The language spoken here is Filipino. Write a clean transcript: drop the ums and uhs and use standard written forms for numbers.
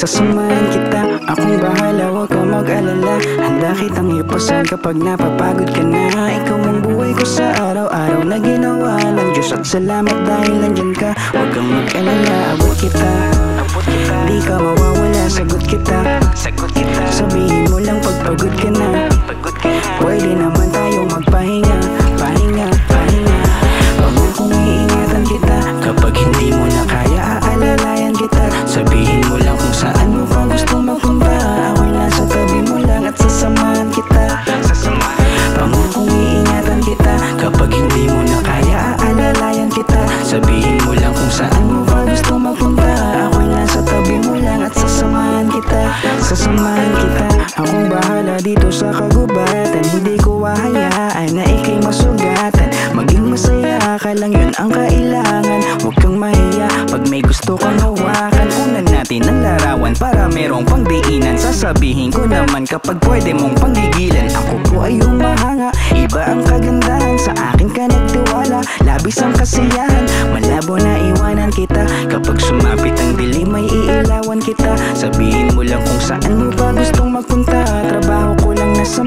Sasamahan kita, akong bahala, huwag ka mag-alala. Handa kitang ipasan kapag napapagod ka na. Ikaw ang buhay ko sa araw-araw na ginawa ng Diyos. At salamat dahil nandyan ka, huwag kang mag-alala. Abot kita, di ka mawawala. Sagot kita, sabihin mo lang pag pagod ka na. Pwede naman tayo magpahinga, pahinga. Pangakong iingatan kita, kapag hindi mo na kaya aalalayan kita. Sabihin mo lang kung saan mo pa gusto mapunta. Ako'y nasa tabi mo lang at sasamahan kita. Pangakong iingatan kita, kapag hindi mo na kaya aalalayan kita. Sabihin mo lang kung saan mo pa gusto mapunta. Ako'y nasa tabi mo lang at sasamahan kita. Akong bahala dito sa kagubatan. Hindi ko hahayaan na ika'y masugatan. Maging masaya ka lang, yun ang kailangan. Huwag kang mahiya pag may gusto kang hawakan. Unan natin ang larawan para merong pangdiinan. Sasabihin ko naman kapag pwede mong panggigilan. Ako po ay humahanga, iba ang kagandahan. Sa akin ka nagtiwala, labis ang kasiyahan. Malabo na iwanan kita, kapag sumapit ang dilim may iilawan kita. Sabihin mo lang kung saan mo pa gustong magpunta. Trabaho ko lang nasa